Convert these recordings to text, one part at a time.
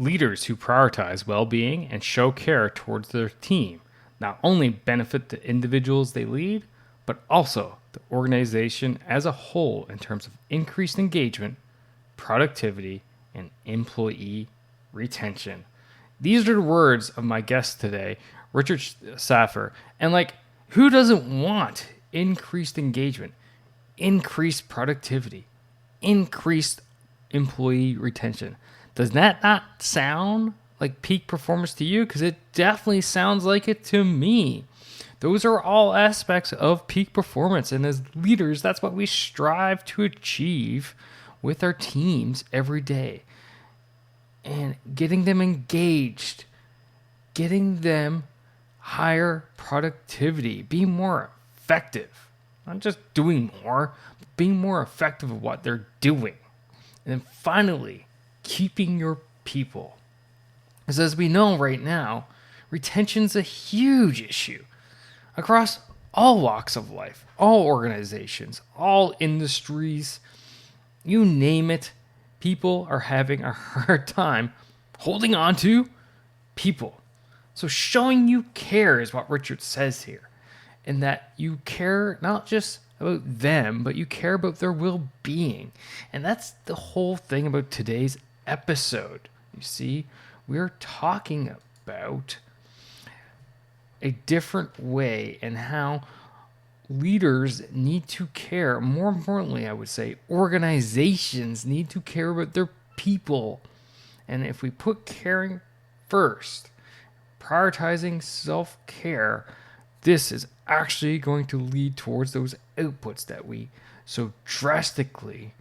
Leaders who prioritize well-being and show care towards their team not only benefit the individuals they lead, but also the organization as a whole in terms of increased engagement, productivity, and employee retention. These are the words of my guest today, Richard Saffer. And who doesn't want increased engagement, increased productivity, increased employee retention? Does that not sound like peak performance to you? Because it definitely sounds like it to me. Those are all aspects of peak performance. And as leaders, that's what we strive to achieve with our teams every day. And getting them engaged, getting them higher productivity, being more effective. Not just doing more, but being more effective at what they're doing. And then finally, keeping your people. Because as we know right now, retention's a huge issue across all walks of life, all organizations, all industries, you name it. People are having a hard time holding on to people. So showing you care is what Richard says here. And that you care not just about them, but you care about their well-being. And that's the whole thing about today's episode. You see, we're talking about a different way and how leaders need to care. More importantly, I would say organizations need to care about their people. And if we put caring first, prioritizing self-care, this is actually going to lead towards those outputs that we so drastically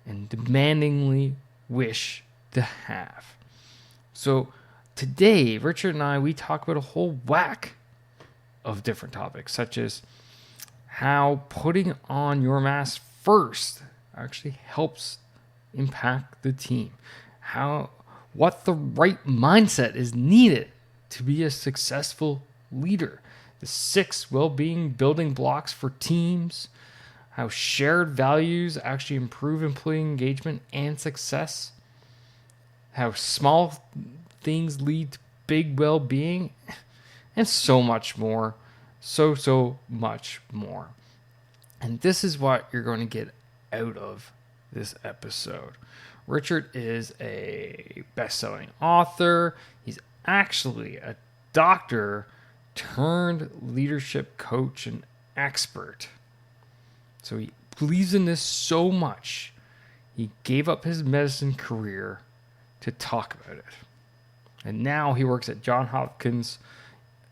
and demandingly wish to have. So today, Richard and I, we talk about a whole whack of different topics, such as how putting on your mask first actually helps impact the team, what the right mindset is needed to be a successful leader, the 6 well-being building blocks for teams, how shared values actually improve employee engagement and success, how small things lead to big well-being, and so much more. So much more. And this is what you're going to get out of this episode. Richard is a best-selling author. He's actually a doctor turned leadership coach and expert. So he believes in this so much, he gave up his medicine career to talk about it. And now he works at Johns Hopkins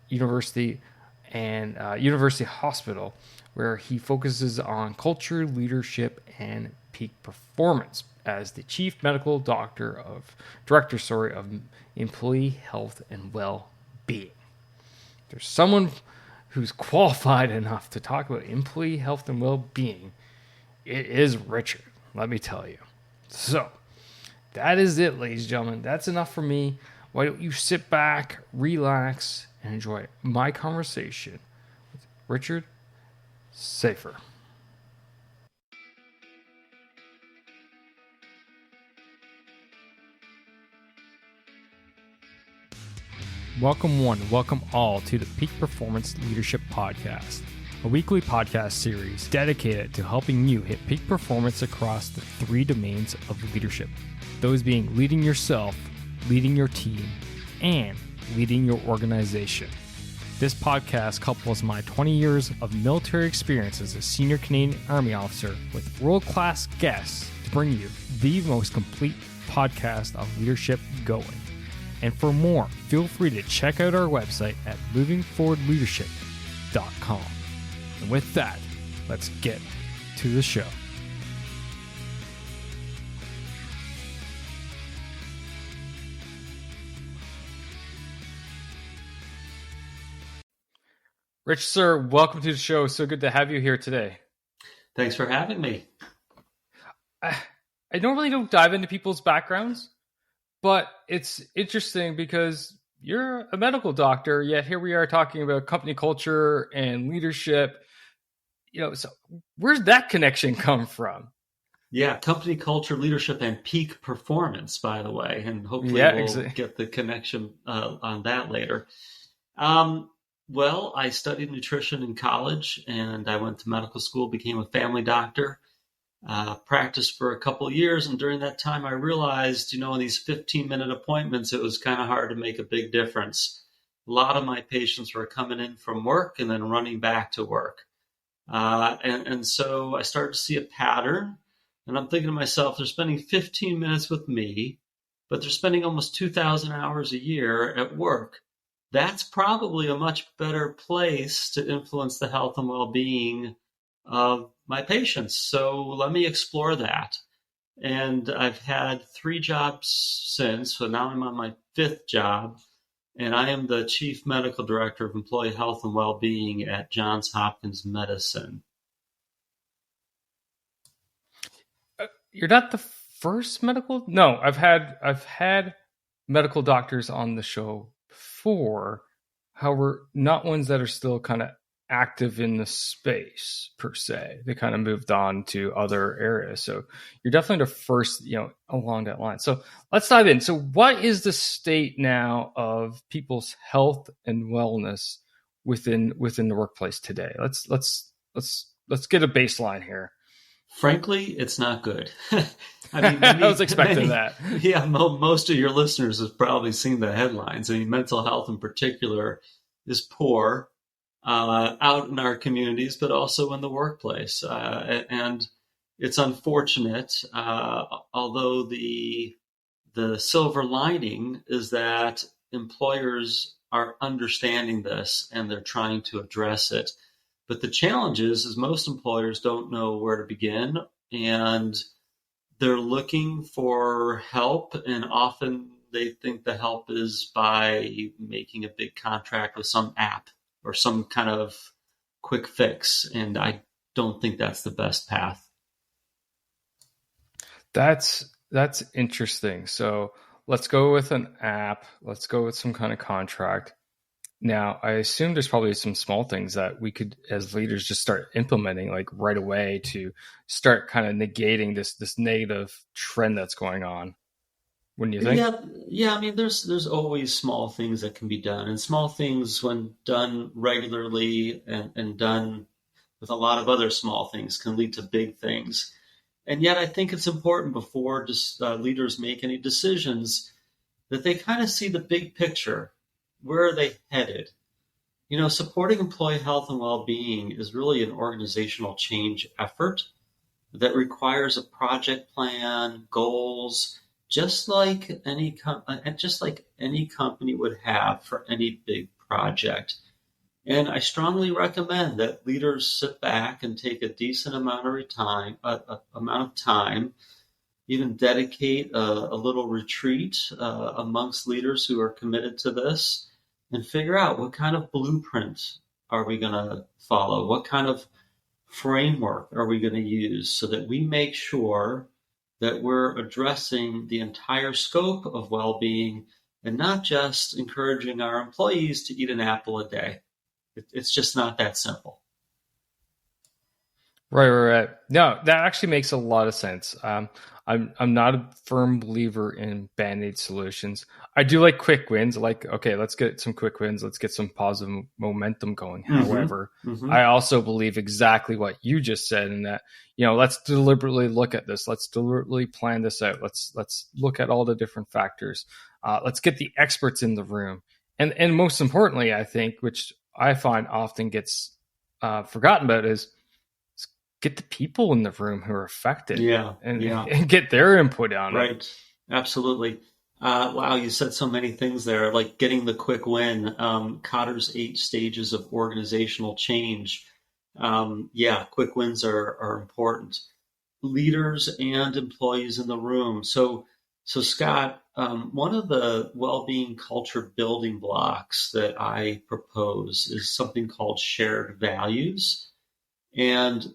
University and University Hospital, where he focuses on culture, leadership, and peak performance as the chief medical director of employee health and well-being. There's someone who's qualified enough to talk about employee health and well-being. It is Richard, let me tell you. So that is it, ladies and gentlemen. That's enough for me. Why don't you sit back, relax, and enjoy my conversation with Richard Saffer. Welcome one, welcome all to the Peak Performance Leadership Podcast, a weekly podcast series dedicated to helping you hit peak performance across the 3 domains of leadership. Those being leading yourself, leading your team, and leading your organization. This podcast couples my 20 years of military experience as a senior Canadian Army officer with world-class guests to bring you the most complete podcast of leadership going. And for more, feel free to check out our website at movingforwardleadership.com. And with that, let's get to the show. Rich, sir, welcome to the show. So good to have you here today. Thanks for having me. I normally don't dive into people's backgrounds, but it's interesting because you're a medical doctor, yet here we are talking about company culture and leadership. So where's that connection come from? Yeah, company culture, leadership, and peak performance, by the way. And hopefully Yeah, we'll exactly. get the connection on that later. Um, well, I studied nutrition in college and I went to medical school, became a family doctor, practiced for a couple of years. And during that time, I realized, in these 15-minute appointments, it was kind of hard to make a big difference. A lot of my patients were coming in from work and then running back to work. And so I started to see a pattern, and I'm thinking to myself, they're spending 15 minutes with me, but they're spending almost 2,000 hours a year at work. That's probably a much better place to influence the health and well-being of my patients. So let me explore that. And I've had 3 jobs since, so now I'm on my 5th job, and I am the Chief Medical Director of Employee Health and Wellbeing at Johns Hopkins Medicine. You're not the first medical. No, I've had medical doctors on the show before. However, not ones that are still kind of active in the space per se. They kind of moved on to other areas. So you're definitely the first, along that line. So let's dive in. So what is the state now of people's health and wellness within the workplace today? Let's get a baseline here. Frankly, it's not good. I mean, I was expecting that. yeah, most of your listeners have probably seen the headlines. I mean, mental health in particular is poor out in our communities, but also in the workplace. And it's unfortunate, although the silver lining is that employers are understanding this and they're trying to address it. But the challenge is most employers don't know where to begin, and they're looking for help, and often they think the help is by making a big contract with some app or some kind of quick fix, and I don't think that's the best path. That's interesting. So let's go with an app. Let's go with some kind of contract. Now, I assume there's probably some small things that we could, as leaders, just start implementing like right away to start kind of negating this negative trend that's going on. Wouldn't you think? Yeah. I mean, there's always small things that can be done, and small things, when done regularly and done with a lot of other small things, can lead to big things. And yet, I think it's important before just leaders make any decisions that they kind of see the big picture. Where are they headed? Supporting employee health and well-being is really an organizational change effort that requires a project plan, goals, just like any company would have for any big project. And I strongly recommend that leaders sit back and take a decent amount of time, even dedicate a little retreat amongst leaders who are committed to this, and figure out what kind of blueprint are we going to follow? What kind of framework are we going to use so that we make sure that we're addressing the entire scope of well-being and not just encouraging our employees to eat an apple a day? It's just not that simple. Right. No, that actually makes a lot of sense. I'm not a firm believer in band-aid solutions. I do like quick wins. Like, okay, let's get some quick wins. Let's get some positive momentum going. Mm-hmm. However, Mm-hmm. I also believe exactly what you just said in that, let's deliberately look at this. Let's deliberately plan this out. Let's look at all the different factors. Let's get the experts in the room. And most importantly, I think, which I find often gets forgotten about, is get the people in the room who are affected Yeah. and get their input on it. Right. Absolutely. Wow, you said so many things there, like getting the quick win. Cotter's 8 stages of organizational change. Yeah, quick wins are important. Leaders and employees in the room. So Scott, one of the well-being culture building blocks that I propose is something called shared values. And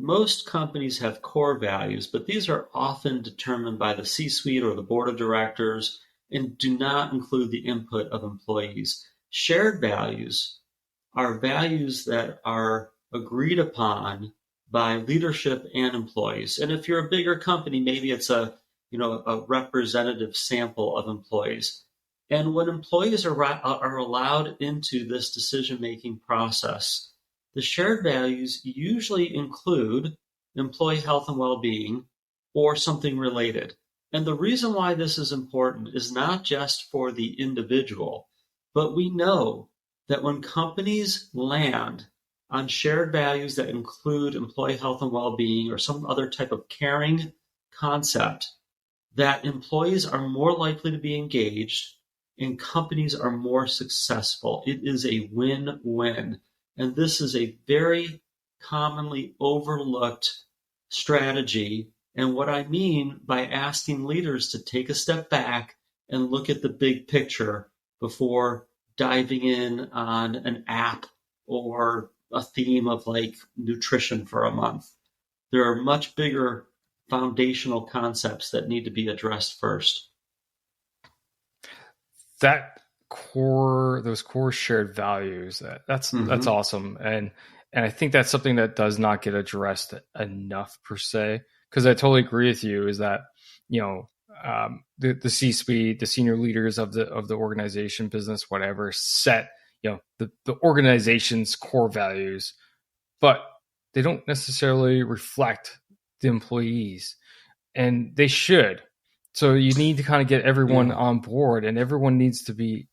most companies have core values, but these are often determined by the C-suite or the board of directors and do not include the input of employees. Shared values are values that are agreed upon by leadership and employees. And if you're a bigger company, maybe it's a representative sample of employees. And when employees are allowed into this decision-making process, the shared values usually include employee health and well-being or something related. And the reason why this is important is not just for the individual, but we know that when companies land on shared values that include employee health and well-being or some other type of caring concept, that employees are more likely to be engaged and companies are more successful. It is a win-win. And this is a very commonly overlooked strategy. And what I mean by asking leaders to take a step back and look at the big picture before diving in on an app or a theme of like nutrition for a month. There are much bigger foundational concepts that need to be addressed first. Those core shared values, that's awesome. And I think that's something that does not get addressed enough per se, because I totally agree with you is that, the C-suite, the senior leaders of the organization, business, whatever, set, the organization's core values, but they don't necessarily reflect the employees, and they should. So you need to kind of get everyone on board, and everyone needs to be,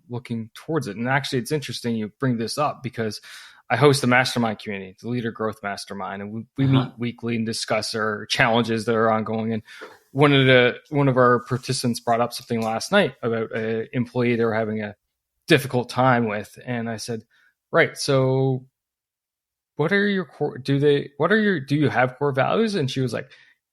looking towards it. And actually, it's interesting you bring this up because I host a mastermind community, the Leader Growth Mastermind, and we meet weekly and discuss our challenges that are ongoing. And one of our participants brought up something last night about an employee they were having a difficult time with, and I said, right, so what are your core? Do you have core values? And she was like,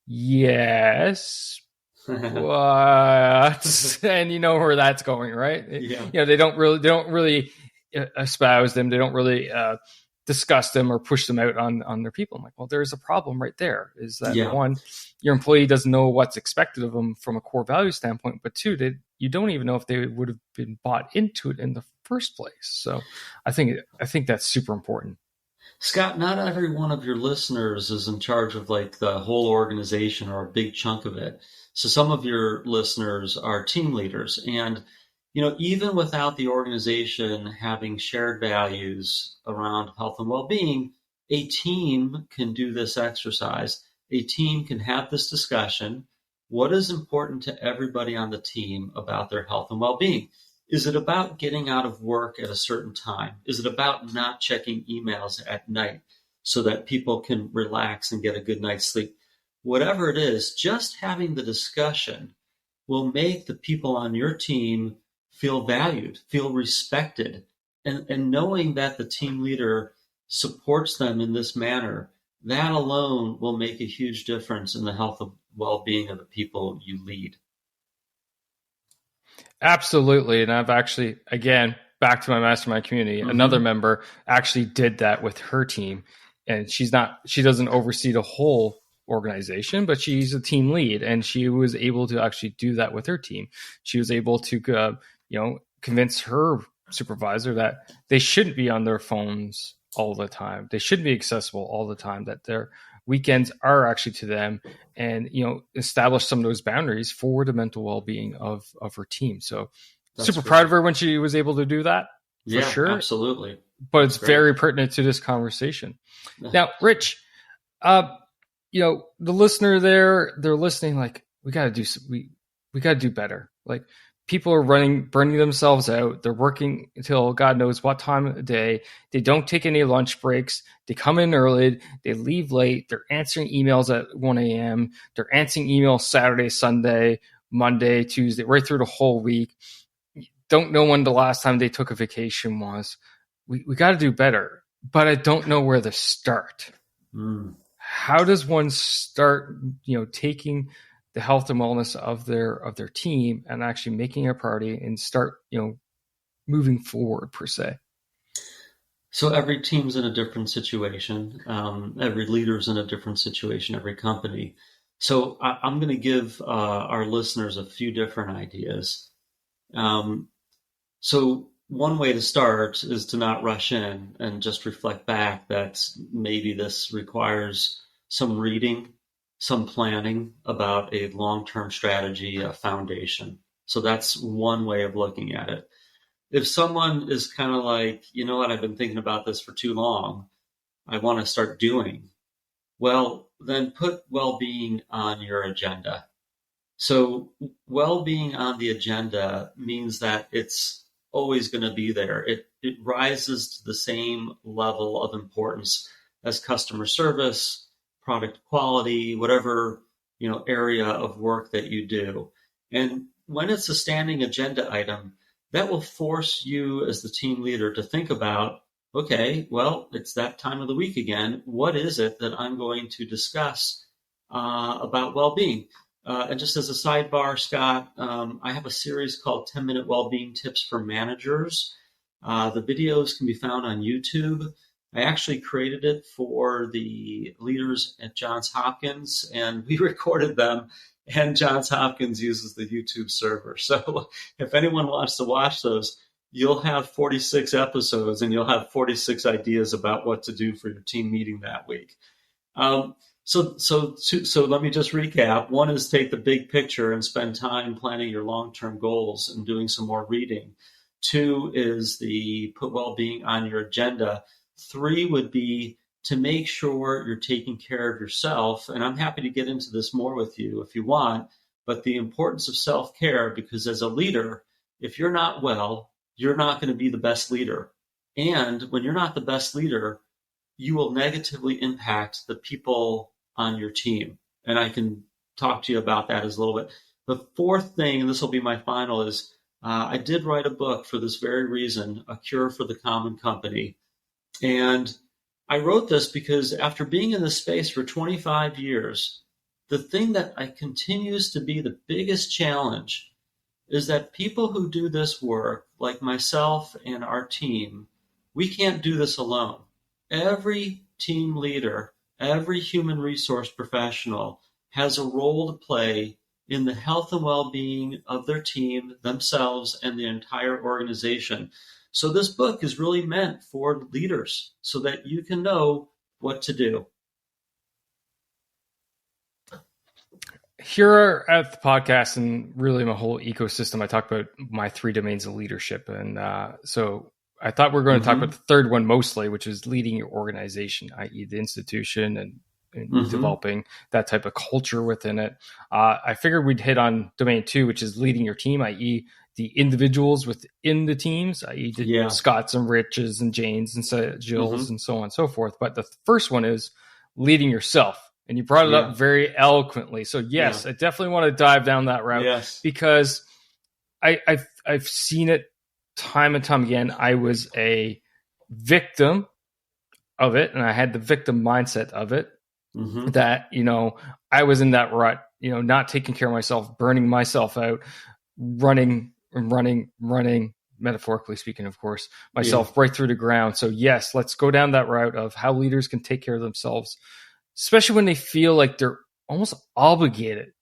yes. What? And you know where that's going, right? Yeah. They don't really espouse them. They don't really discuss them or push them out on their people. I'm like, well, there's a problem right there. Is that one, your employee doesn't know what's expected of them from a core value standpoint, but two, you don't even know if they would have been bought into it in the first place. So I think that's super important. Scott, not every one of your listeners is in charge of like the whole organization or a big chunk of it. So some of your listeners are team leaders, and even without the organization having shared values around health and well-being, a team can do this exercise. A team can have this discussion. What is important to everybody on the team about their health and well-being? Is it about getting out of work at a certain time? Is it about not checking emails at night so that people can relax and get a good night's sleep? Whatever it is, just having the discussion will make the people on your team feel valued, feel respected, and knowing that the team leader supports them in this manner, that alone will make a huge difference in the health and well-being of the people you lead. Absolutely. And I've actually, again, back to my mastermind community, another member actually did that with her team. And she doesn't oversee the whole organization, but she's a team lead, and she was able to actually do that with her team. She was able to, convince her supervisor that they shouldn't be on their phones all the time. They shouldn't be accessible all the time, that their weekends are actually to them, and, establish some of those boundaries for the mental well-being of her team. So that's super proud of her when she was able to do that. For sure. Absolutely. But it's very pertinent to this conversation. Now, Rich, the listener there, they're listening like, we got to do better. Like, people are burning themselves out. They're working until God knows what time of the day. They don't take any lunch breaks. They come in early. They leave late. They're answering emails at 1 a.m. They're answering emails Saturday, Sunday, Monday, Tuesday, right through the whole week. Don't know when the last time they took a vacation was. We got to do better, but I don't know where to start. How does one start, taking the health and wellness of their team and actually making a priority and start, moving forward per se? So every team's in a different situation. Every leader's in a different situation, every company. So I'm going to give our listeners a few different ideas. So one way to start is to not rush in and just reflect back that maybe this requires some reading, some planning about a long-term strategy, a foundation. So that's one way of looking at it. If someone is kind of like, you know what, I've been thinking about this for too long, I want to start doing, well, then put well-being on your agenda. So well-being on the agenda means that it's always going to be there. It rises to the same level of importance as customer service, product quality, whatever, area of work that you do. And when it's a standing agenda item, that will force you as the team leader to think about, okay, well, it's that time of the week again. What is it that I'm going to discuss about well-being? And just as a sidebar, Scott, I have a series called 10-Minute Wellbeing Tips for Managers. The videos can be found on YouTube. I actually created it for the leaders at Johns Hopkins, and we recorded them, and Johns Hopkins uses the YouTube server. So if anyone wants to watch those, you'll have 46 episodes, and you'll have 46 ideas about what to do for your team meeting that week. So let me just recap. One is take the big picture and spend time planning your long-term goals and doing some more reading. Two is the put well-being on your agenda. Three would be to make sure you're taking care of yourself. And I'm happy to get into this more with you if you want, but the importance of self-care, because as a leader, if you're not well, you're not going to be the best leader. And when you're not the best leader, you will negatively impact the people on your team. And I can talk to you about that as a little bit. The fourth thing, and this will be my final, is I did write a book for this very reason, A Cure for the Common Company. And I wrote this because after being in this space for 25 years, the thing that continues to be the biggest challenge is that people who do this work, like myself and our team, we can't do this alone. Every team leader, every human resource professional has a role to play in the health and well-being of their team, themselves, and the entire organization. So this book is really meant for leaders so that you can know what to do. Here at the podcast and really my whole ecosystem, I talk about my 3 domains of leadership. And so I thought we were going to talk about the third one mostly, which is leading your organization, i.e. the institution and developing that type of culture within it. I figured we'd hit on domain 2, which is leading your team, i.e. the individuals within the teams, i.e. the Scotts and Riches and Janes and Jills and so on and so forth. But the first one is leading yourself. And you brought it up very eloquently. So yes, I definitely want to dive down that route because I've seen it time and time again. I was a victim of it, and I had the victim mindset of it. That I was in that rut. Not taking care of myself, burning myself out, running, metaphorically speaking, of course, myself right through the ground. So yes, let's go down that route of how leaders can take care of themselves, especially when they feel like they're almost obligated.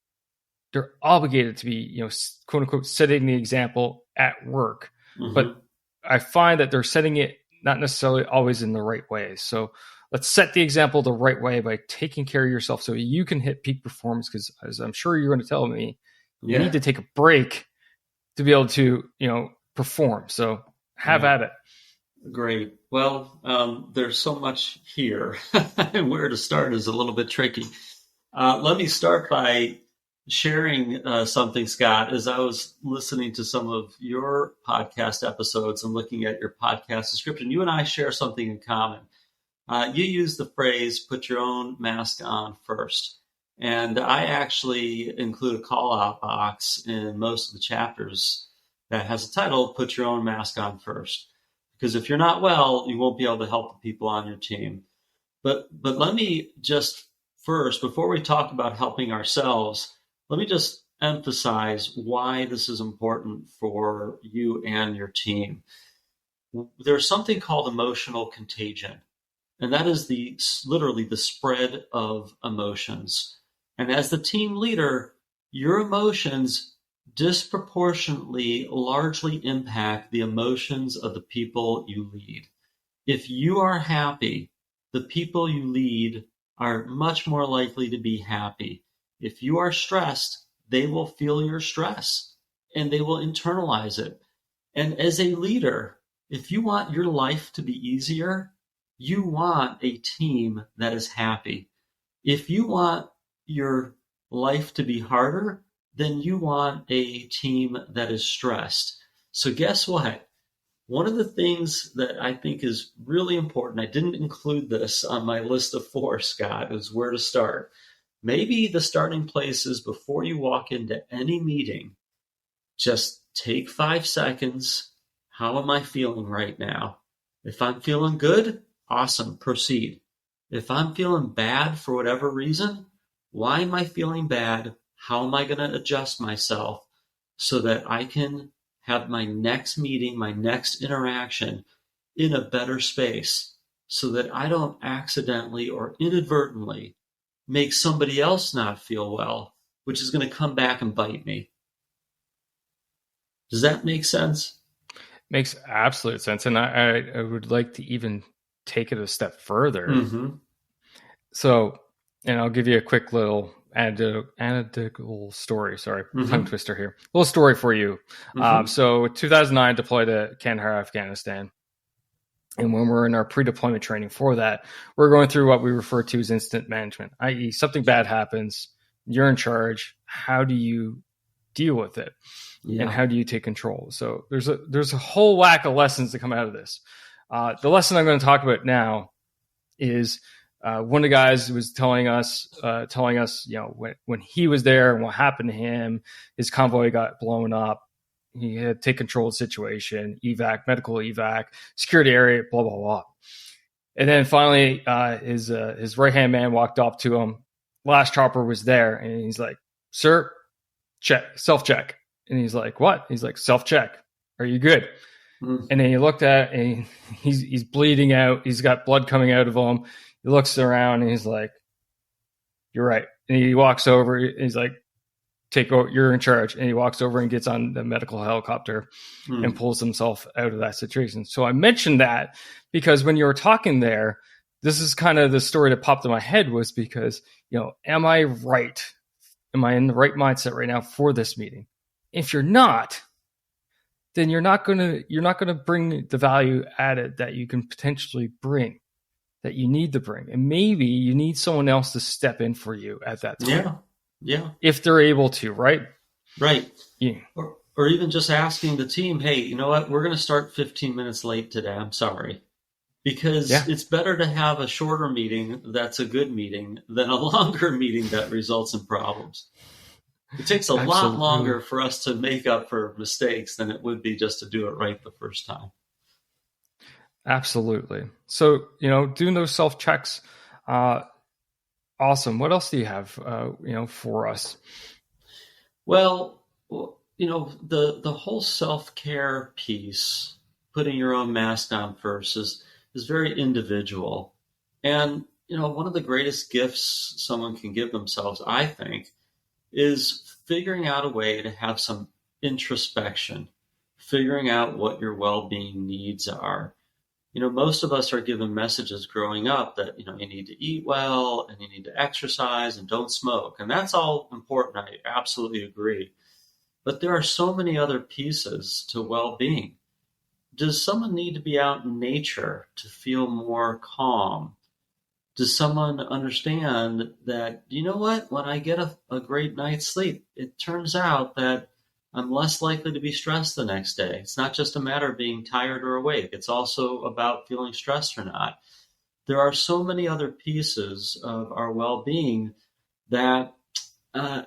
They're obligated to be, quote unquote, setting the example at work. But I find that they're setting it not necessarily always in the right way. So let's set the example the right way by taking care of yourself so you can hit peak performance. Because as I'm sure you're going to tell me, you need to take a break to be able to, perform. So have at it. Great. Well, there's so much here, and where to start is a little bit tricky. Let me start by sharing something, Scott. As I was listening to some of your podcast episodes and looking at your podcast description, you and I share something in common. You use the phrase, put your own mask on first. And I actually include a call-out box in most of the chapters that has a title, Put Your Own Mask On First. Because if you're not well, you won't be able to help the people on your team. But let me just first, before we talk about helping ourselves, let me just emphasize why this is important for you and your team. There's something called emotional contagion, and that is literally the spread of emotions. And as the team leader, your emotions disproportionately largely impact the emotions of the people you lead. If you are happy, the people you lead are much more likely to be happy. If you are stressed, they will feel your stress and they will internalize it. And as a leader, if you want your life to be easier, you want a team that is happy. If you want your life to be harder, then you want a team that is stressed. So guess what? One of the things that I think is really important, I didn't include this on my list of 4, Scott, is where to start. Maybe the starting place is before you walk into any meeting, just take 5 seconds. How am I feeling right now? If I'm feeling good, awesome, proceed. If I'm feeling bad for whatever reason, why am I feeling bad? How am I going to adjust myself so that I can have my next meeting, my next interaction in a better space so that I don't accidentally or inadvertently make somebody else not feel well, which is going to come back and bite me. Does that make sense? Makes absolute sense. And I would like to even take it a step further. Mm-hmm. So, and I'll give you a quick little anecdotal story. Sorry, tongue twister here. A little story for you. So 2009, deployed to Kandahar, Afghanistan. And when we're in our pre-deployment training for that, we're going through what we refer to as incident management, i.e. something bad happens, you're in charge. How do you deal with it? Yeah. And how do you take control? So there's a whole whack of lessons that come out of this. The lesson I'm going to talk about now is one of the guys was telling us, when he was there and what happened to him, his convoy got blown up. He had to take control of the situation, medical evac, security area, blah, blah, blah. And then finally, his right-hand man walked up to him. Last chopper was there, and he's like, "Sir, self-check." And he's like, "What?" He's like, "Self-check. Are you good?" And then he looked at it, and he's bleeding out. He's got blood coming out of him. He looks around, and he's like, "You're right." And he walks over. He's like, "Take over. You're in charge." And he walks over and gets on the medical helicopter and pulls himself out of that situation. So I mentioned that because when you were talking there, this is kind of the story that popped in my head, was because, am I right? Am I in the right mindset right now for this meeting? If you're not, then you're not going to bring the value added that you can potentially bring, that you need to bring. And maybe you need someone else to step in for you at that time. Yeah. If they're able to, right? Right. Yeah. Or even just asking the team, "Hey, you know what? We're going to start 15 minutes late today. I'm sorry." Because it's better to have a shorter meeting that's a good meeting than a longer meeting that results in problems. It takes a lot longer for us to make up for mistakes than it would be just to do it right the first time. Absolutely. So, doing those self-checks, awesome. What else do you have, for us? Well, the whole self-care piece, putting your own mask on first, is very individual. And, one of the greatest gifts someone can give themselves, I think, is figuring out a way to have some introspection, figuring out what your well-being needs are. Most of us are given messages growing up that, you need to eat well and you need to exercise and don't smoke. And that's all important. I absolutely agree. But there are so many other pieces to well-being. Does someone need to be out in nature to feel more calm? Does someone understand that, when I get a great night's sleep, it turns out that I'm less likely to be stressed the next day. It's not just a matter of being tired or awake. It's also about feeling stressed or not. There are so many other pieces of our well-being that I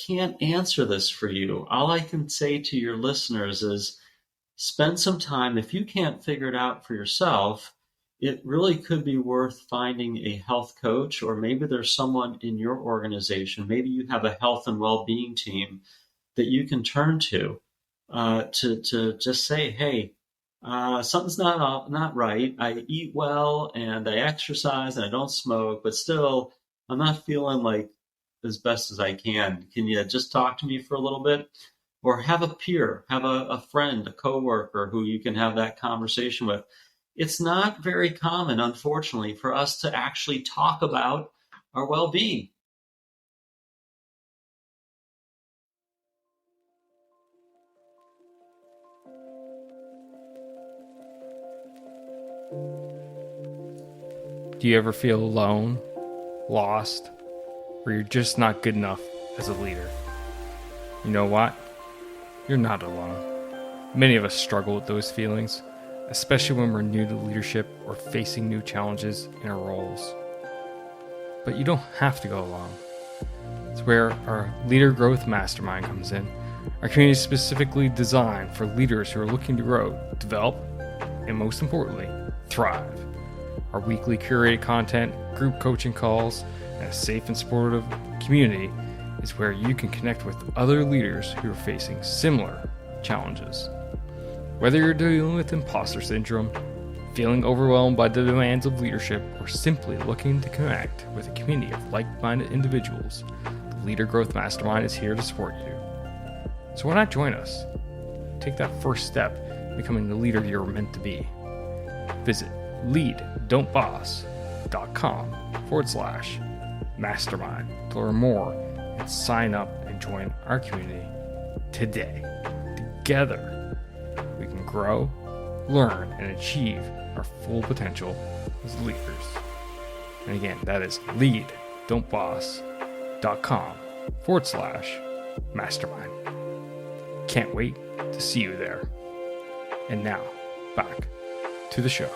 can't answer this for you. All I can say to your listeners is spend some time. If you can't figure it out for yourself, it really could be worth finding a health coach, or maybe there's someone in your organization. Maybe you have a health and well-being team that you can turn to just say, "Hey, something's not right. I eat well and I exercise and I don't smoke, but still I'm not feeling like as best as I can. Can you just talk to me for a little bit?" or have a peer, have a friend, a coworker who you can have that conversation with. It's not very common, unfortunately, for us to actually talk about our well-being. Do you ever feel alone, lost, or you're just not good enough as a leader? You know what? You're not alone. Many of us struggle with those feelings, especially when we're new to leadership or facing new challenges in our roles. But you don't have to go alone. It's where our Leader Growth Mastermind comes in. Our community is specifically designed for leaders who are looking to grow, develop, and most importantly, thrive. Our weekly curated content, group coaching calls, and a safe and supportive community is where you can connect with other leaders who are facing similar challenges. Whether you're dealing with imposter syndrome, feeling overwhelmed by the demands of leadership, or simply looking to connect with a community of like-minded individuals, the Leader Growth Mastermind is here to support you. So why not join us? Take that first step in becoming the leader you're meant to be. Visit lead.boss.com/mastermind to learn more and sign up and join our community today. Together, we can grow, learn, and achieve our full potential as leaders. And again, that is lead.boss.com/mastermind. Can't wait to see you there. And now, back to the show.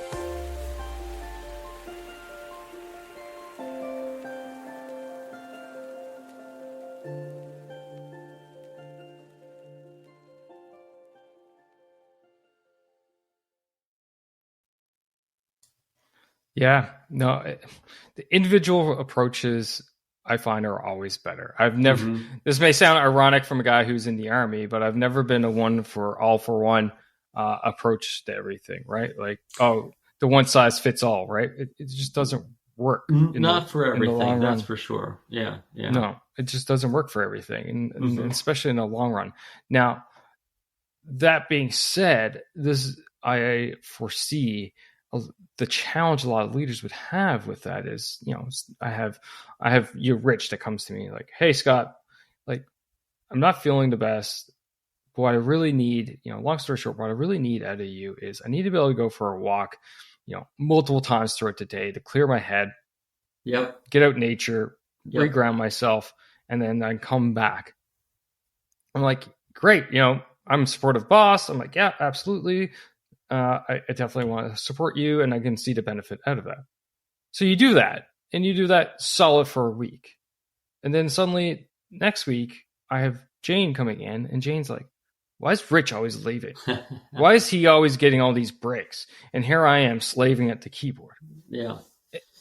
Yeah, no, the individual approaches I find are always better. I've never, this may sound ironic from a guy who's in the Army, but I've never been a one for one approach to everything, right? Like, oh, the one size fits all, right? It just doesn't work. Not for everything, that's for sure. Yeah. No, it just doesn't work for everything, and especially in the long run. Now, that being said, I foresee the challenge a lot of leaders would have with that is, I have Rich that comes to me like, hey, Scott, like, I'm not feeling the best. But what I really need, long story short, what I really need out of you is I need to be able to go for a walk, multiple times throughout the day to clear my head. Yep. Get out in nature, reground myself, and then I come back. I'm like, great. I'm a supportive boss. I'm like, yeah, absolutely. I definitely want to support you, and I can see the benefit out of that. So you do that, and you do that solid for a week. And then suddenly next week, I have Jane coming in, and Jane's like, why is Rich always leaving? Why is he always getting all these breaks? And here I am slaving at the keyboard. Yeah.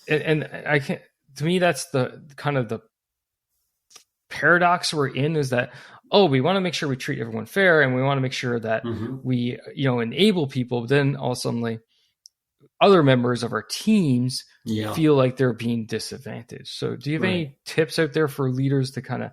And I can't, to me, that's the kind of the paradox we're in, is that, we want to make sure we treat everyone fair, and we want to make sure that we, enable people. But then all of a sudden, other members of our teams feel like they're being disadvantaged. So do you have any tips out there for leaders to kind of,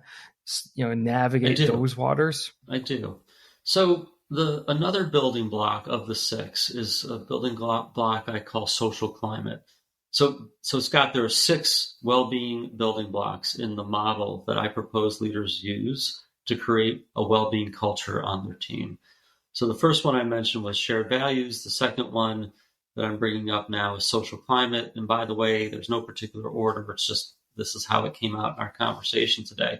navigate those waters? I do. So another building block of the 6 is a building block I call social climate. So Scott, there are 6 well-being building blocks in the model that I propose leaders use to create a well-being culture on their team. So the first one I mentioned was shared values. The second one that I'm bringing up now is social climate. And by the way, there's no particular order. It's just, this is how it came out in our conversation today.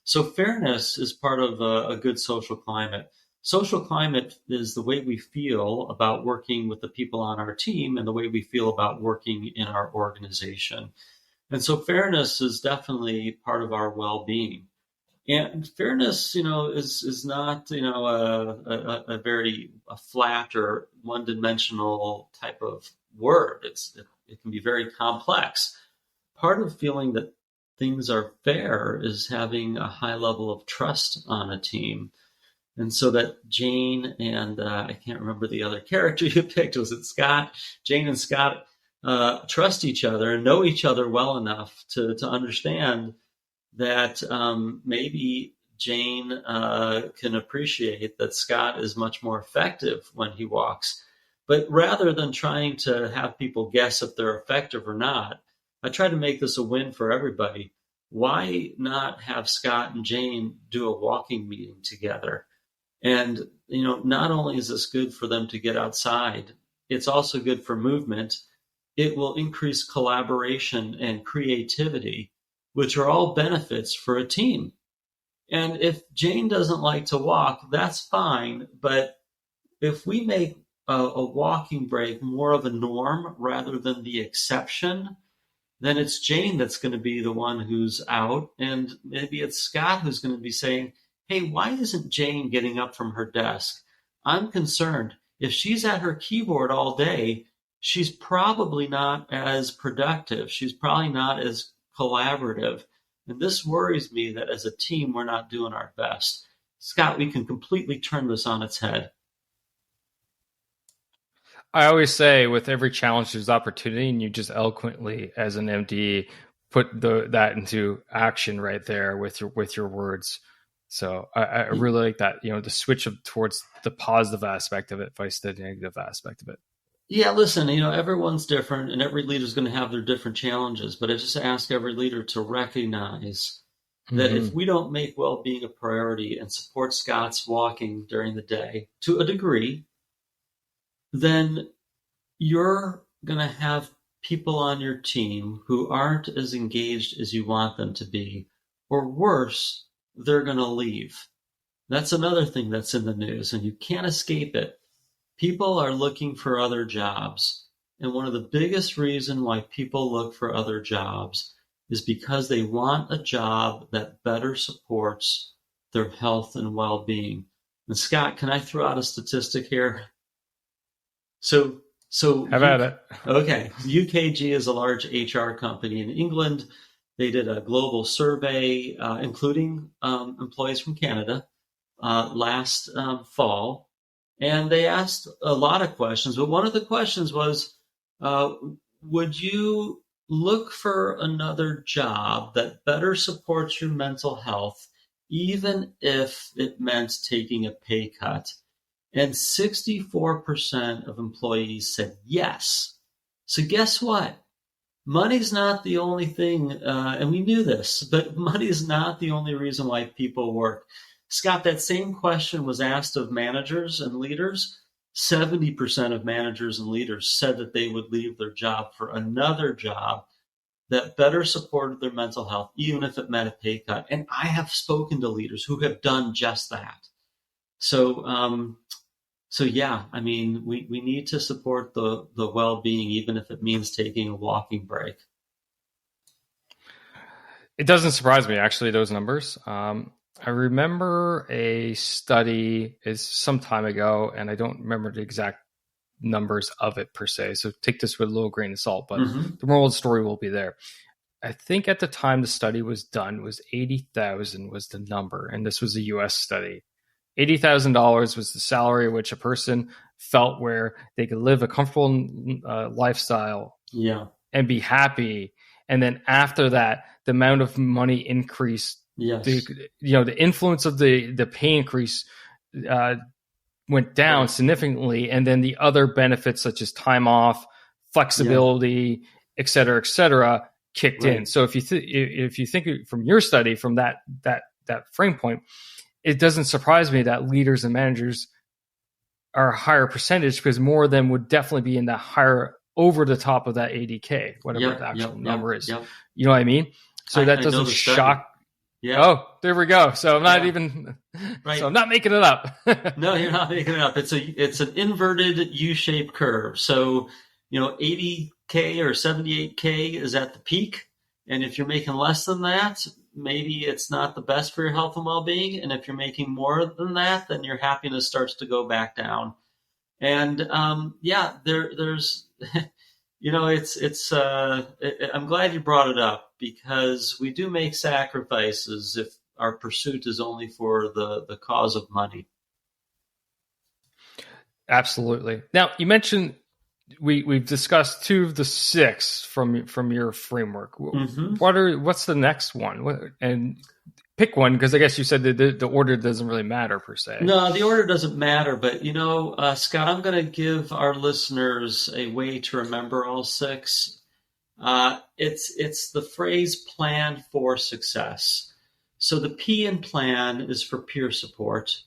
So fairness is part of a good social climate. Social climate is the way we feel about working with the people on our team and the way we feel about working in our organization. And so fairness is definitely part of our well-being. And fairness, is not, a very flat or one-dimensional type of word. It can be very complex. Part of feeling that things are fair is having a high level of trust on a team. And so that Jane and I can't remember the other character you picked. Was it Scott? Jane and Scott trust each other and know each other well enough to understand that maybe Jane can appreciate that Scott is much more effective when he walks. But rather than trying to have people guess if they're effective or not, I try to make this a win for everybody. Why not have Scott and Jane do a walking meeting together? And, not only is this good for them to get outside, it's also good for movement. It will increase collaboration and creativity, which are all benefits for a team. And if Jane doesn't like to walk, that's fine. But if we make a walking break more of a norm rather than the exception, then it's Jane that's going to be the one who's out. And maybe it's Scott who's going to be saying, hey, why isn't Jane getting up from her desk? I'm concerned. If she's at her keyboard all day, she's probably not as productive. She's probably not as collaborative. And this worries me that as a team, we're not doing our best. Scott, we can completely turn this on its head. I always say with every challenge, there's opportunity, and you just eloquently, as an MD, put that into action right there with your words. So I really like that, the switch towards the positive aspect of it versus the negative aspect of it. Yeah, listen, everyone's different and every leader is going to have their different challenges, but I just ask every leader to recognize that if we don't make well-being a priority and support Scott's walking during the day to a degree, then you're going to have people on your team who aren't as engaged as you want them to be, or worse, they're going to leave. That's another thing that's in the news, and you can't escape it. People are looking for other jobs. And one of the biggest reasons why people look for other jobs is because they want a job that better supports their health and well-being. And Scott, can I throw out a statistic here? So how about it? Okay. UKG is a large HR company in England. They did a global survey, including employees from Canada, last fall. And they asked a lot of questions, but one of the questions was, would you look for another job that better supports your mental health, even if it meant taking a pay cut? And 64% of employees said yes. So guess what? Money's not the only thing, and we knew this, but money is not the only reason why people work. Scott, that same question was asked of managers and leaders. 70% of managers and leaders said that they would leave their job for another job that better supported their mental health, even if it meant a pay cut. And I have spoken to leaders who have done just that. So yeah, I mean, we need to support the well-being, even if it means taking a walking break. It doesn't surprise me, actually, those numbers. I remember a study is some time ago, and I don't remember the exact numbers of it per se. So take this with a little grain of salt, but the moral of the story will be there. I think at the time the study was done was 80,000 was the number. And this was a US study. $80,000 was the salary which a person felt where they could live a comfortable lifestyle and be happy. And then after that, the amount of money increased. Yes. The influence of the pay increase went down significantly, and then the other benefits such as time off, flexibility, et cetera, kicked in. So if you think from your study from that frame point, it doesn't surprise me that leaders and managers are a higher percentage, because more of them would definitely be in the higher over the top of that 80K, whatever the actual number is. You know what I mean? So that doesn't shock. Yeah. Oh, there we go. So I'm not even. Right. So I'm not making it up. No, you're not making it up. It's an inverted U-shaped curve. So 80K or 78K is at the peak, and if you're making less than that, maybe it's not the best for your health and well-being. And if you're making more than that, then your happiness starts to go back down. And there's. I'm glad you brought it up, because we do make sacrifices if our pursuit is only for the cause of money. Absolutely. Now, you mentioned we've discussed 2 of the 6 from your framework. What's the next one? And pick one, because I guess you said that the order doesn't really matter per se. No, the order doesn't matter, but Scott, I'm going to give our listeners a way to remember all six. It's the phrase "plan for success." So the P in plan is for peer support.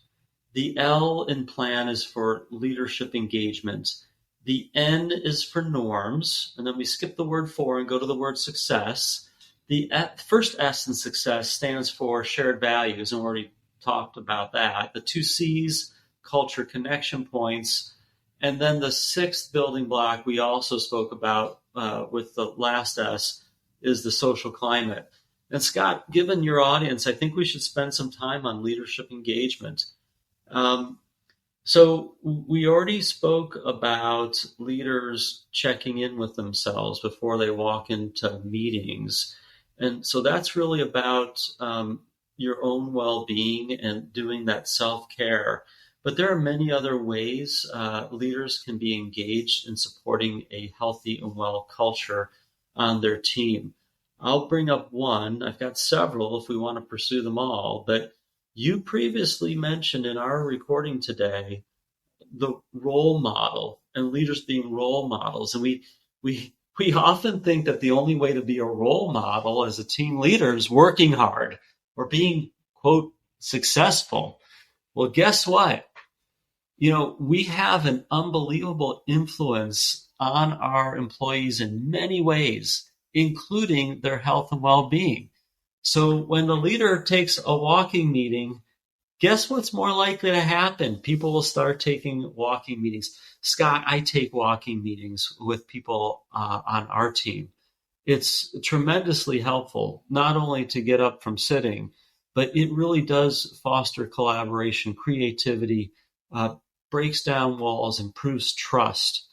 The L in plan is for leadership engagement. The N is for norms, and then we skip the word for and go to the word success. The first S in success stands for shared values, and we already talked about that. The two C's, culture connection points. And then the sixth building block we also spoke about with the last S is the social climate. And Scott, given your audience, I think we should spend some time on leadership engagement. So we already spoke about leaders checking in with themselves before they walk into meetings. And so that's really about your own well-being and doing that self-care. But there are many other ways leaders can be engaged in supporting a healthy and well culture on their team. I'll bring up one. I've got several if we want to pursue them all, but you previously mentioned in our recording today the role model and leaders being role models. And we often think that the only way to be a role model as a team leader is working hard or being, quote, successful. Well, guess what? We have an unbelievable influence on our employees in many ways, including their health and well-being. So when the leader takes a walking meeting, guess what's more likely to happen? People will start taking walking meetings. Scott, I take walking meetings with people on our team. It's tremendously helpful, not only to get up from sitting, but it really does foster collaboration, creativity, breaks down walls, improves trust.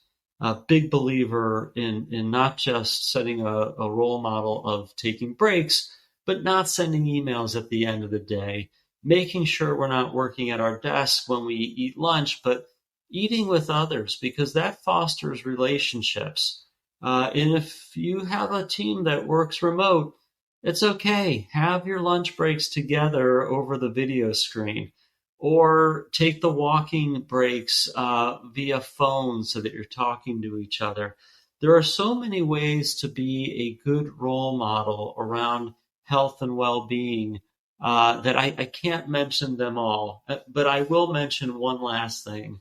Big believer in not just setting a role model of taking breaks, but not sending emails at the end of the day, making sure we're not working at our desk when we eat lunch, but eating with others, because that fosters relationships. And if you have a team that works remote, it's okay. Have your lunch breaks together over the video screen, or take the walking breaks via phone so that you're talking to each other. There are so many ways to be a good role model around health and well-being that I can't mention them all, but I will mention one last thing.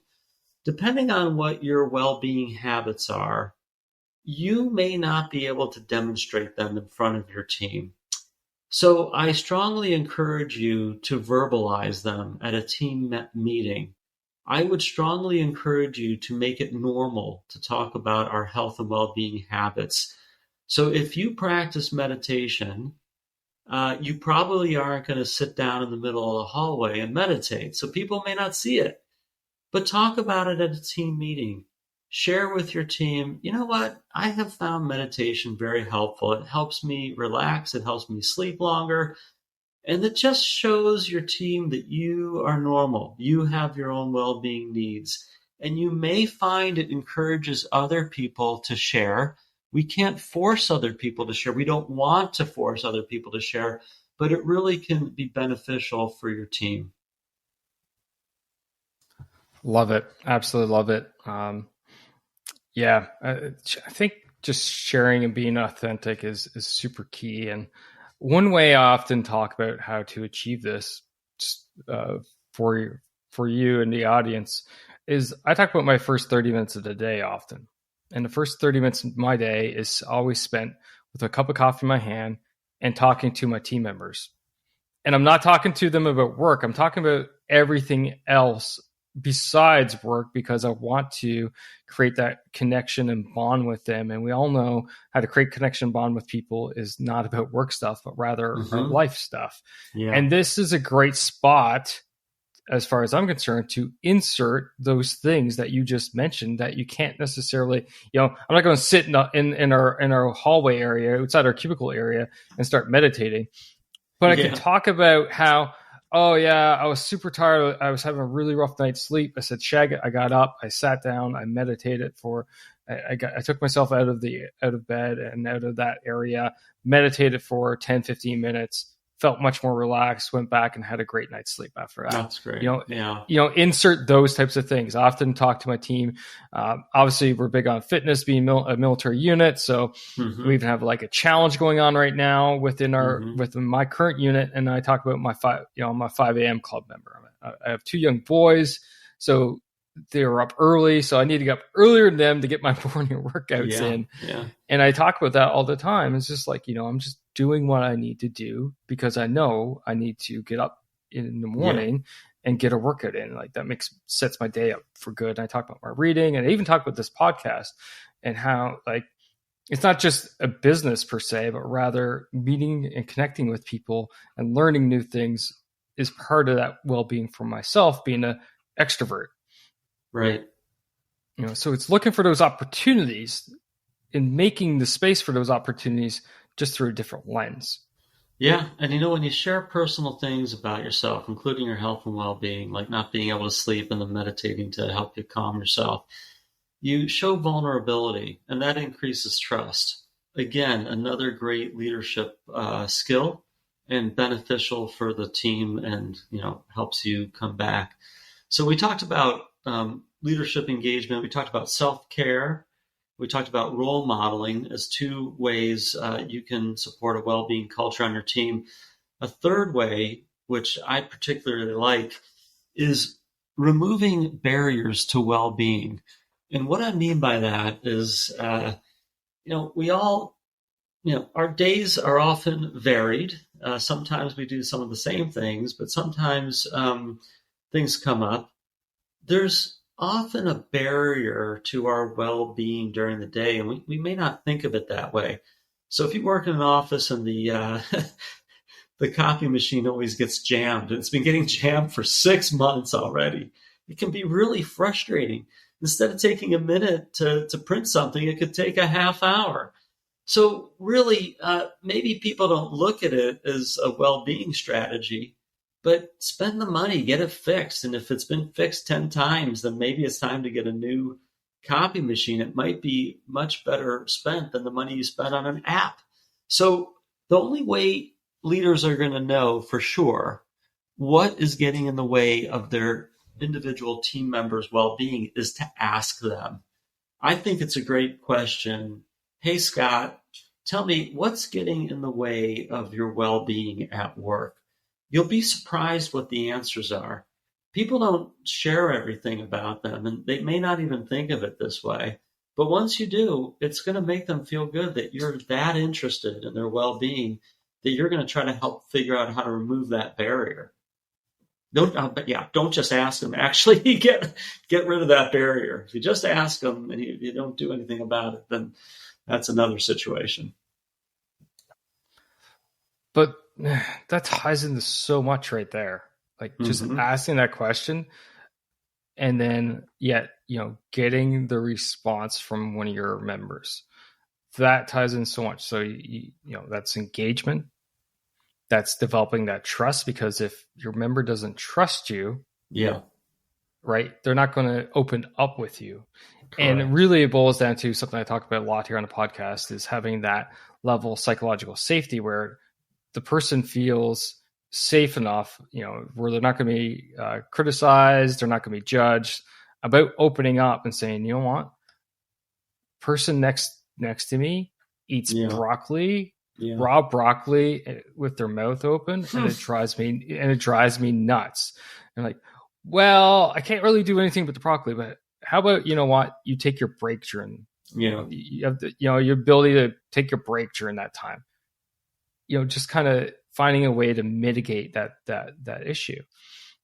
Depending on what your well-being habits are, you may not be able to demonstrate them in front of your team. So I strongly encourage you to verbalize them at a team meeting. I would strongly encourage you to make it normal to talk about our health and well-being habits. So if you practice meditation, you probably aren't going to sit down in the middle of the hallway and meditate. So people may not see it, but talk about it at a team meeting. Share with your team, you know what? I have found meditation very helpful. It helps me relax. It helps me sleep longer. And it just shows your team that you are normal. You have your own well-being needs. And you may find it encourages other people to share. We can't force other people to share. We don't want to force other people to share, but it really can be beneficial for your team. Love it. Absolutely love it. I think just sharing and being authentic is super key. And one way I often talk about how to achieve this for you and the audience is I talk about my first 30 minutes of the day often. And the first 30 minutes of my day is always spent with a cup of coffee in my hand and talking to my team members. And I'm not talking to them about work. I'm talking about everything else besides work, because I want to create that connection and bond with them. And we all know how to create connection bond with people is not about work stuff, but rather our life stuff. Yeah. And this is a great spot, as far as I'm concerned, to insert those things that you just mentioned that you can't necessarily, I'm not going to sit in our hallway area, outside our cubicle area, and start meditating. But I can talk about how, I was super tired. I was having a really rough night's sleep. I said, shag it. I got up, I sat down, I meditated I took myself out of bed and out of that area, meditated for 10, 15 minutes, felt much more relaxed, went back and had a great night's sleep after that. That's great. Insert those types of things. I often talk to my team. Obviously, we're big on fitness, being a military unit. So we even have like a challenge going on right now within my current unit. And I talk about my 5 a.m. club member. I have 2 young boys, so they were up early. So I need to get up earlier than them to get my morning workouts in. Yeah. And I talk about that all the time. It's just like, I'm just doing what I need to do because I know I need to get up in the morning and get a workout in. Like that sets my day up for good. And I talk about my reading, and I even talk about this podcast and how like it's not just a business per se, but rather meeting and connecting with people and learning new things is part of that well-being for myself, being an extrovert. Right. So it's looking for those opportunities and making the space for those opportunities just through a different lens. Yeah. And when you share personal things about yourself, including your health and well-being, like not being able to sleep and then meditating to help you calm yourself, you show vulnerability, and that increases trust. Again, another great leadership skill and beneficial for the team, and, helps you come back. So we talked about leadership engagement. We talked about self-care. We talked about role modeling as 2 ways you can support a well-being culture on your team. A third way, which I particularly like, is removing barriers to well-being. And what I mean by that is, we all, our days are often varied. Sometimes we do some of the same things, but sometimes things come up. There's often a barrier to our well-being during the day, and we may not think of it that way. So if you work in an office and the the copy machine always gets jammed, and it's been getting jammed for 6 months already, it can be really frustrating. Instead of taking a minute to print something, it could take a half hour. So really, maybe people don't look at it as a well-being strategy, but spend the money, get it fixed. And if it's been fixed 10 times, then maybe it's time to get a new copy machine. It might be much better spent than the money you spent on an app. So the only way leaders are going to know for sure what is getting in the way of their individual team members' well-being is to ask them. I think it's a great question. Hey, Scott, tell me what's getting in the way of your well-being at work? You'll be surprised what the answers are. People don't share everything about them, and they may not even think of it this way. But once you do, it's going to make them feel good that you're that interested in their well-being that you're going to try to help figure out how to remove that barrier. Don't just ask them. Actually, get rid of that barrier. If you just ask them and you don't do anything about it, then that's another situation. But that ties into so much right there. Like just asking that question, and then getting the response from one of your members. That ties in so much. So that's engagement. That's developing that trust, because if your member doesn't trust you, right, they're not going to open up with you. Correct. And really it boils down to something I talk about a lot here on the podcast, is having that level of psychological safety where the person feels safe enough, where they're not going to be criticized, they're not going to be judged, about opening up and saying, you know what, person next to me eats broccoli, raw broccoli with their mouth open, and it drives me nuts. And like, well, I can't really do anything with the broccoli, but how about, you take your break during, you have your ability to take your break during that time. Just kind of finding a way to mitigate that issue.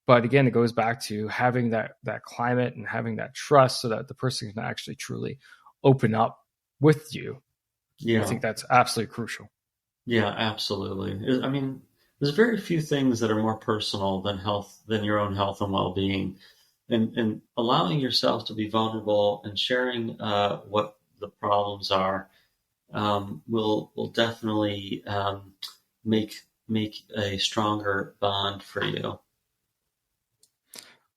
But again, it goes back to having that climate and having that trust so that the person can actually truly open up with you. Yeah. I think that's absolutely crucial. Yeah, absolutely. I mean, there's very few things that are more personal than your own health and well-being, and allowing yourself to be vulnerable and sharing what the problems are will definitely make a stronger bond for you.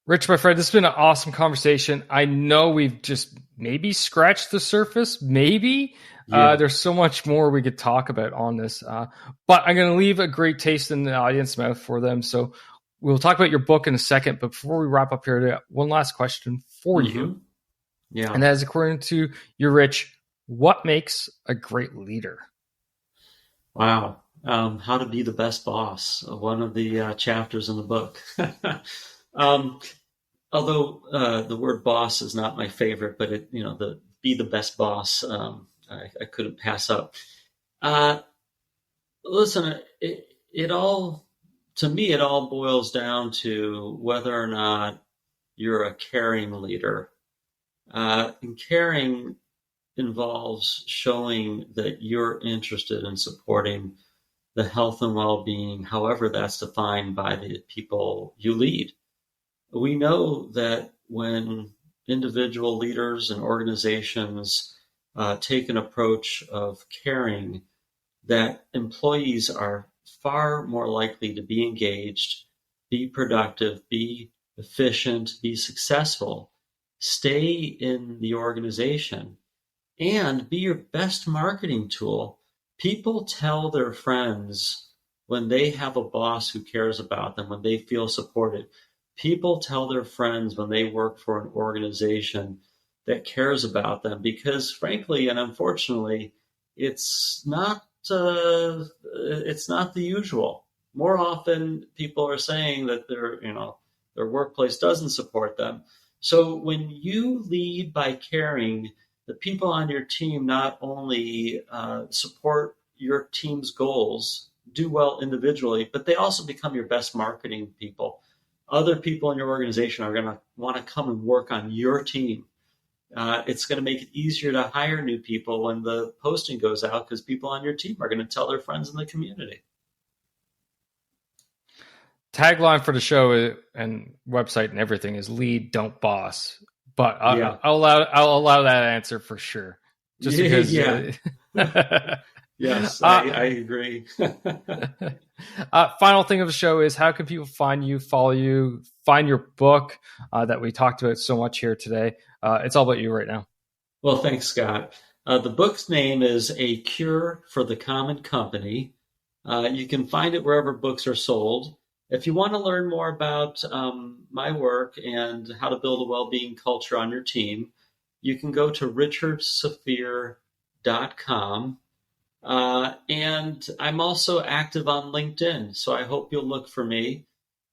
Rich, my friend, this has been an awesome conversation. I know we've just maybe scratched the surface. Maybe there's so much more we could talk about on this. But I'm going to leave a great taste in the audience's mouth for them. So we'll talk about your book in a second. But before we wrap up here, one last question for you. Yeah. And that is, according to you, Rich, what makes a great leader? Wow. How to be the best boss, one of the chapters in the book. Although the word boss is not my favorite, but be the best boss, I couldn't pass up. Listen, to me, it all boils down to whether or not you're a caring leader. And caring involves showing that you're interested in supporting the health and well-being, however that's defined by the people you lead. We know that when individual leaders and organizations take an approach of caring, that employees are far more likely to be engaged, be productive, be efficient, be successful, stay in the organization, and be your best marketing tool. People tell their friends when they have a boss who cares about them, when they feel supported. People tell their friends when they work for an organization that cares about them, because frankly and unfortunately, it's not the usual. More often, people are saying that their workplace doesn't support them. So when you lead by caring, the people on your team not only support your team's goals, do well individually, but they also become your best marketing people. Other people in your organization are going to want to come and work on your team. It's going to make it easier to hire new people when the posting goes out, because people on your team are going to tell their friends in the community. Tagline for the show and website and everything is "Lead, don't boss." But I'll allow that answer for sure. Just because. Yes, I agree. Final thing of the show is, how can people find you, follow you, find your book that we talked about so much here today? It's all about you right now. Well, thanks, Scott. The book's name is A Cure for the Common Company. You can find it wherever books are sold. If you want to learn more about my work and how to build a well-being culture on your team, you can go to richardsafir.com. And I'm also active on LinkedIn, so I hope you'll look for me.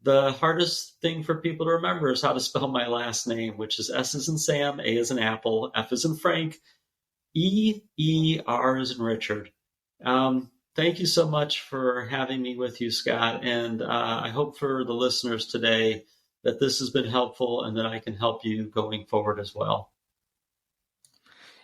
The hardest thing for people to remember is how to spell my last name, which is S as in Sam, A as in Apple, F as in Frank, R as in Richard. Thank you so much for having me with you, Scott. And I hope for the listeners today that this has been helpful and that I can help you going forward as well.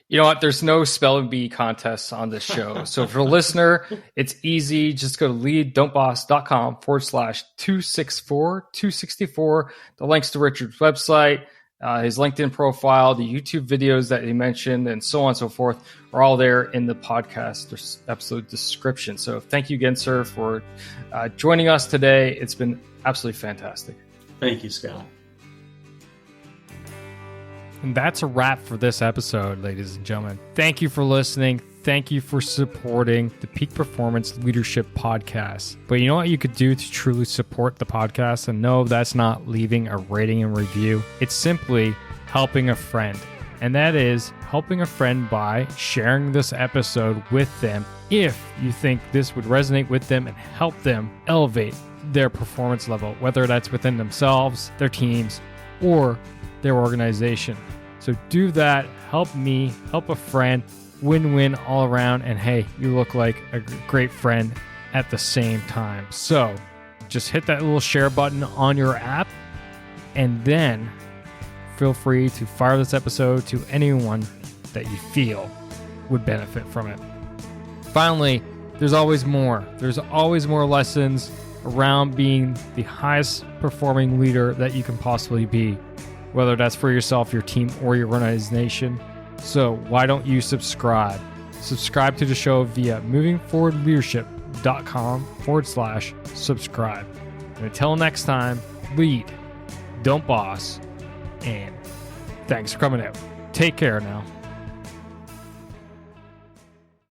You know what? There's no spelling bee contests on this show. So for the listener, it's easy. Just go to leaddon'tboss.com/264. The links to Richard's website, his LinkedIn profile, the YouTube videos that he mentioned, and so on and so forth are all there in the podcast episode description. So thank you again, sir, for joining us today. It's been absolutely fantastic. Thank you, Scott. And that's a wrap for this episode, ladies and gentlemen. Thank you for listening. Thank you for supporting the Peak Performance Leadership Podcast. But you know what you could do to truly support the podcast? And no, that's not leaving a rating and review. It's simply helping a friend. And that is helping a friend by sharing this episode with them if you think this would resonate with them and help them elevate their performance level, whether that's within themselves, their teams, or their organization. So do that. Help me, help a friend, win-win all around. And hey, you look like a great friend at the same time. So just hit that little share button on your app, and then feel free to fire this episode to anyone that you feel would benefit from it. Finally, there's always more. There's always more lessons around being the highest performing leader that you can possibly be, whether that's for yourself, your team, or your organization. So why don't you subscribe? Subscribe to the show via movingforwardleadership.com/subscribe. And until next time, lead, don't boss, and thanks for coming out. Take care now.